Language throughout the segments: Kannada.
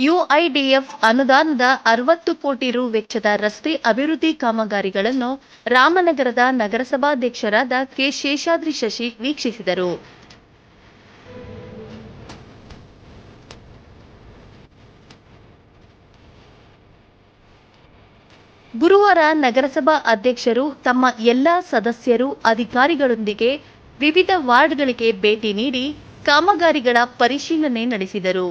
ಯುಐಡಿಎಫ್ ಅನುದಾನದ 60 ಕೋಟಿ ರು ವೆಚ್ಚದ ರಸ್ತೆ ಅಭಿವೃದ್ಧಿ ಕಾಮಗಾರಿಗಳನ್ನು ರಾಮನಗರದ ನಗರಸಭಾಧ್ಯಕ್ಷರಾದ ಕೆ. ಶೇಷಾದ್ರಿ ಶಶಿ ವೀಕ್ಷಿಸಿದರು. ಗುರುವಾರ ನಗರಸಭಾ ಅಧ್ಯಕ್ಷರು ತಮ್ಮ ಎಲ್ಲ ಸದಸ್ಯರು, ಅಧಿಕಾರಿಗಳೊಂದಿಗೆ ವಿವಿಧ ವಾರ್ಡ್ಗಳಿಗೆ ಭೇಟಿ ನೀಡಿ ಕಾಮಗಾರಿಗಳ ಪರಿಶೀಲನೆ ನಡೆಸಿದರು.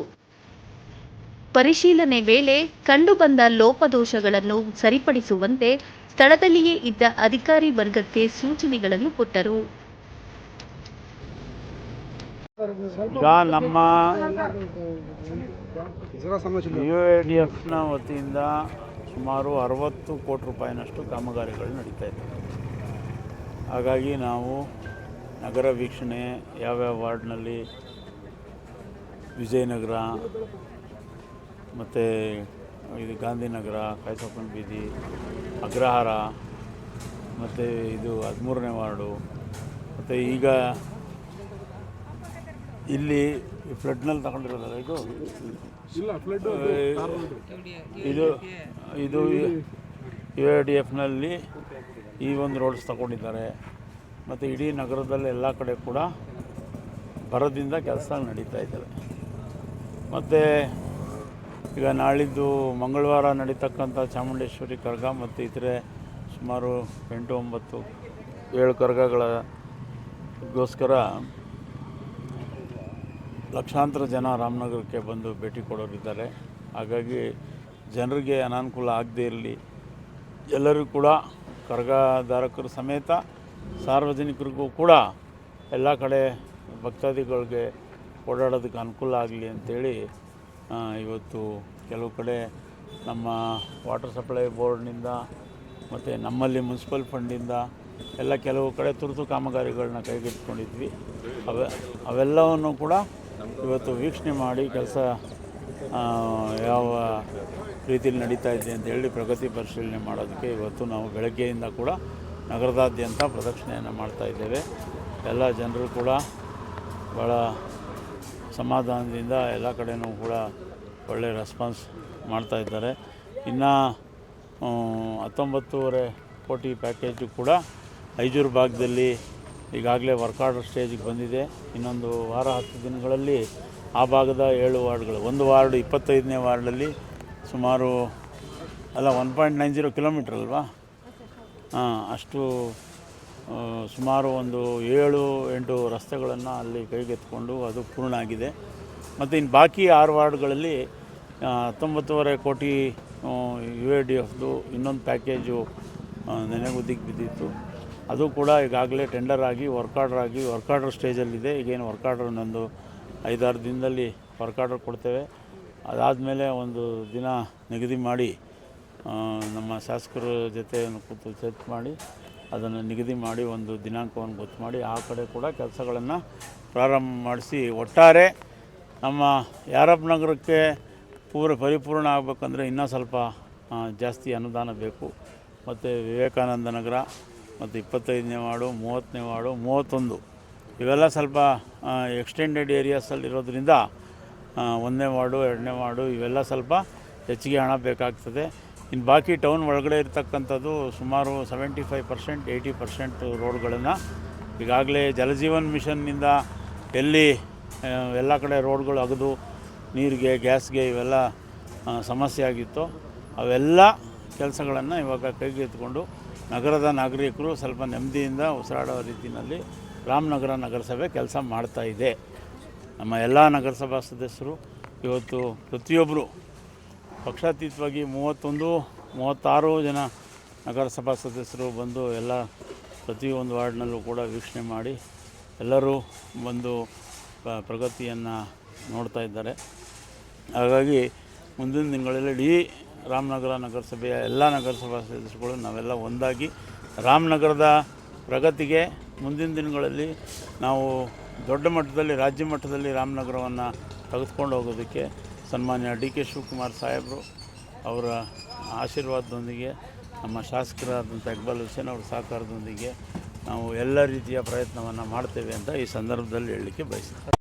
ಪರಿಶೀಲನೆ ವೇಳೆ ಕಂಡುಬಂದ ಲೋಪದೋಷಗಳನ್ನು ಸರಿಪಡಿಸುವಂತೆ ಸ್ಥಳದಲ್ಲಿಯೇ ಇದ್ದ ಅಧಿಕಾರಿ ವರ್ಗಕ್ಕೆ ಸೂಚನೆಗಳನ್ನು ಕೊಟ್ಟರು. ನಮ್ಮ ಯುಐಡಿಎಫ್ನ ವತಿಯಿಂದ ಸುಮಾರು 60 ಕೋಟಿ ರೂಪಾಯಿನಷ್ಟು ಕಾಮಗಾರಿಗಳು ನಡೀತಾ ಇದೆ. ಹಾಗಾಗಿ ನಾವು ನಗರ ವೀಕ್ಷಣೆ ಯಾವ್ಯಾವ ವಾರ್ಡ್ನಲ್ಲಿ, ವಿಜಯನಗರ ಮತ್ತು ಇದು ಗಾಂಧಿನಗರ, ಕಾಯಸಪ್ಪನ ಬೀದಿ, ಅಗ್ರಹಾರ ಮತ್ತು ಇದು 13ನೇ ವಾರ್ಡು, ಮತ್ತು ಈಗ ಇಲ್ಲಿ ಫ್ಲಡ್ನಲ್ಲಿ ತಗೊಂಡಿರೋದಲ್ಲ ಇದು UIDFನಲ್ಲಿ ಈ ಒಂದು ರೋಡ್ಸ್ ತಗೊಂಡಿದ್ದಾರೆ. ಮತ್ತು ಇಡೀ ನಗರದಲ್ಲಿ ಎಲ್ಲ ಕಡೆ ಕೂಡ ಬರದಿಂದ ಕೆಲಸ ನಡೀತಾ ಇದ್ದಾವೆ. ಮತ್ತು ಈಗ ನಾಳಿದ್ದು ಮಂಗಳವಾರ ನಡೀತಕ್ಕಂಥ ಚಾಮುಂಡೇಶ್ವರಿ ಕರಗ ಮತ್ತು ಇತರೆ ಸುಮಾರು 8, 9, 7 ಕರಗಗಳಿಗೋಸ್ಕರ ಲಕ್ಷಾಂತರ ಜನ ರಾಮನಗರಕ್ಕೆ ಬಂದು ಭೇಟಿ ಕೊಡೋರಿದ್ದಾರೆ. ಹಾಗಾಗಿ ಜನರಿಗೆ ಅನಾನುಕೂಲ ಆಗದೇ ಇರಲಿ, ಎಲ್ಲರಿಗೂ ಕೂಡ ಕರಗಧಾರಕರು ಸಮೇತ ಸಾರ್ವಜನಿಕರಿಗೂ ಕೂಡ ಎಲ್ಲ ಕಡೆ ಭಕ್ತಾದಿಗಳಿಗೆ ಓಡಾಡೋದಕ್ಕೆ ಅನುಕೂಲ ಆಗಲಿ ಅಂಥೇಳಿ ಇವತ್ತು ಕೆಲವು ಕಡೆ ನಮ್ಮ ವಾಟರ್ ಸಪ್ಲೈ ಬೋರ್ಡ್ನಿಂದ ಮತ್ತು ನಮ್ಮಲ್ಲಿ ಮುನ್ಸಿಪಲ್ ಫಂಡಿಂದ ಎಲ್ಲ ಕೆಲವು ಕಡೆ ತುರ್ತು ಕಾಮಗಾರಿಗಳನ್ನ ಕೈಗೆತ್ತಿಕೊಂಡಿದ್ವಿ. ಅವೆಲ್ಲವನ್ನು ಕೂಡ ಇವತ್ತು ವೀಕ್ಷಣೆ ಮಾಡಿ ಕೆಲಸ ಯಾವ ರೀತಿಯಲ್ಲಿ ನಡೀತಾ ಇದೆ ಅಂತೇಳಿ ಪ್ರಗತಿ ಪರಿಶೀಲನೆ ಮಾಡೋದಕ್ಕೆ ಇವತ್ತು ನಾವು ಬೆಳಗ್ಗೆಯಿಂದ ಕೂಡ ನಗರದಾದ್ಯಂತ ಪ್ರದಕ್ಷಿಣೆಯನ್ನು ಮಾಡ್ತಾಯಿದ್ದೇವೆ. ಎಲ್ಲ ಜನರು ಕೂಡ ಭಾಳ ಸಮಾಧಾನದಿಂದ ಎಲ್ಲ ಕಡೆಯೂ ಕೂಡ ಒಳ್ಳೆಯ ರೆಸ್ಪಾನ್ಸ್ ಮಾಡ್ತಾಯಿದ್ದಾರೆ. ಇನ್ನು 19.5 ಕೋಟಿ ಪ್ಯಾಕೇಜು ಕೂಡ ಐಜೂರು ಭಾಗದಲ್ಲಿ ಈಗಾಗಲೇ ವರ್ಕ್ ಆರ್ಡರ್ ಸ್ಟೇಜಿಗೆ ಬಂದಿದೆ. ಇನ್ನೊಂದು ವಾರ 10 ದಿನಗಳಲ್ಲಿ ಆ ಭಾಗದ 7 ವಾರ್ಡ್ಗಳು, ಒಂದು ವಾರ್ಡ್ 25ನೇ ವಾರ್ಡಲ್ಲಿ ಸುಮಾರು 1.90 ಕಿಲೋಮೀಟ್ರ್ ಅಲ್ವಾ, ಅಷ್ಟು ಸುಮಾರು ಒಂದು 7-8 ರಸ್ತೆಗಳನ್ನು ಅಲ್ಲಿ ಕೈಗೆತ್ತಿಕೊಂಡು ಅದು ಪೂರ್ಣ ಆಗಿದೆ. ಮತ್ತು ಇನ್ನು ಬಾಕಿ 6 ವಾರ್ಡ್ಗಳಲ್ಲಿ 19.5 ಕೋಟಿ UIDFದು ಇನ್ನೊಂದು ಪ್ಯಾಕೇಜು ನೆನೆಗುದಿಗೆ ಬಿದ್ದಿತ್ತು. ಅದು ಕೂಡ ಈಗಾಗಲೇ ಟೆಂಡರ್ ಆಗಿ ವರ್ಕ್ ಆರ್ಡರ್ ಸ್ಟೇಜಲ್ಲಿದೆ. ಈಗೇನು ವರ್ಕ್ ಆರ್ಡರ್ ಒಂದು 5-6 ದಿನದಲ್ಲಿ ವರ್ಕ್ ಆರ್ಡರ್ ಕೊಡ್ತೇವೆ. ಅದಾದಮೇಲೆ ಒಂದು ದಿನ ನಿಗದಿ ಮಾಡಿ ನಮ್ಮ ಶಾಸಕರ ಜೊತೆ ಕೂತು ಚರ್ಚೆ ಮಾಡಿ ಅದನ್ನು ನಿಗದಿ ಮಾಡಿ ಒಂದು ದಿನಾಂಕವನ್ನು ಗೊತ್ತು ಮಾಡಿ ಆ ಕಡೆ ಕೂಡ ಕೆಲಸಗಳನ್ನು ಪ್ರಾರಂಭ ಮಾಡಿಸಿ, ಒಟ್ಟಾರೆ ನಮ್ಮ ಯಾರಪ್ಪ ನಗರಕ್ಕೆ ಪರಿಪೂರ್ಣ ಆಗಬೇಕಂದ್ರೆ ಇನ್ನೂ ಸ್ವಲ್ಪ ಜಾಸ್ತಿ ಅನುದಾನ ಬೇಕು. ಮತ್ತು ವಿವೇಕಾನಂದ ನಗರ ಮತ್ತು 25ನೇ ವಾರ್ಡು, 30ನೇ ವಾರ್ಡು, 31 ಇವೆಲ್ಲ ಸ್ವಲ್ಪ ಎಕ್ಸ್ಟೆಂಡೆಡ್ ಏರಿಯಾಸಲ್ಲಿರೋದ್ರಿಂದ 1ನೇ ವಾರ್ಡು, 2ನೇ ವಾರ್ಡು ಇವೆಲ್ಲ ಸ್ವಲ್ಪ ಹೆಚ್ಚಿಗೆ ಹಣ ಬೇಕಾಗ್ತದೆ. ಇನ್ನು ಬಾಕಿ ಟೌನ್ ಒಳಗಡೆ ಇರ್ತಕ್ಕಂಥದ್ದು ಸುಮಾರು 75%, 80% ರೋಡ್ಗಳನ್ನು ಈಗಾಗಲೇ ಜಲಜೀವನ್ ಮಿಷನ್ನಿಂದ ಎಲ್ಲಿ ಎಲ್ಲ ಕಡೆ ರೋಡ್ಗಳು ಅಗೆದು ನೀರಿಗೆ, ಗ್ಯಾಸ್ಗೆ ಇವೆಲ್ಲ ಸಮಸ್ಯೆ ಆಗಿತ್ತು, ಅವೆಲ್ಲ ಕೆಲಸಗಳನ್ನು ಇವಾಗ ಕೈಗೆತ್ತಿಕೊಂಡು ನಗರದ ನಾಗರಿಕರು ಸ್ವಲ್ಪ ನೆಮ್ಮದಿಯಿಂದ ಉಸಿರಾಡೋ ರೀತಿಯಲ್ಲಿ ರಾಮನಗರ ನಗರಸಭೆ ಕೆಲಸ ಮಾಡ್ತಾಯಿದೆ. ನಮ್ಮ ಎಲ್ಲ ನಗರಸಭಾ ಸದಸ್ಯರು ಇವತ್ತು ಪ್ರತಿಯೊಬ್ಬರು ಪಕ್ಷಾತೀತವಾಗಿ 36 ಜನ ನಗರಸಭಾ ಸದಸ್ಯರು ಬಂದು ಎಲ್ಲ ಪ್ರತಿಯೊಂದು ವಾರ್ಡ್ನಲ್ಲೂ ಕೂಡ ವೀಕ್ಷಣೆ ಮಾಡಿ ಎಲ್ಲರೂ ಬಂದು ಪ್ರಗತಿಯನ್ನು ನೋಡ್ತಾ ಇದ್ದಾರೆ. ಹಾಗಾಗಿ ಮುಂದಿನ ದಿನಗಳಲ್ಲಿ ಇಡೀ ರಾಮನಗರ ನಗರಸಭೆಯ ಎಲ್ಲ ನಗರಸಭಾ ಸದಸ್ಯರುಗಳು ನಾವೆಲ್ಲ ಒಂದಾಗಿ ರಾಮನಗರದ ಪ್ರಗತಿಗೆ ಮುಂದಿನ ದಿನಗಳಲ್ಲಿ ನಾವು ದೊಡ್ಡ ಮಟ್ಟದಲ್ಲಿ, ರಾಜ್ಯ ಮಟ್ಟದಲ್ಲಿ ರಾಮನಗರವನ್ನು ತೆಗೆದುಕೊಂಡು ಹೋಗೋದಕ್ಕೆ ಸನ್ಮಾನ್ಯ DK ಶಿವಕುಮಾರ್ ಸಾಹೇಬರು ಅವರ ಆಶೀರ್ವಾದದೊಂದಿಗೆ, ನಮ್ಮ ಶಾಸಕರಾದಂಥ ಇಕ್ಬಾಲ್ ಹುಸೇನ್ ಅವರ ಸಹಕಾರದೊಂದಿಗೆ ನಾವು ಎಲ್ಲ ರೀತಿಯ ಪ್ರಯತ್ನವನ್ನು ಮಾಡ್ತೇವೆ ಅಂತ ಈ ಸಂದರ್ಭದಲ್ಲಿ ಹೇಳಲಿಕ್ಕೆ ಬಯಸ್ತೀನಿ.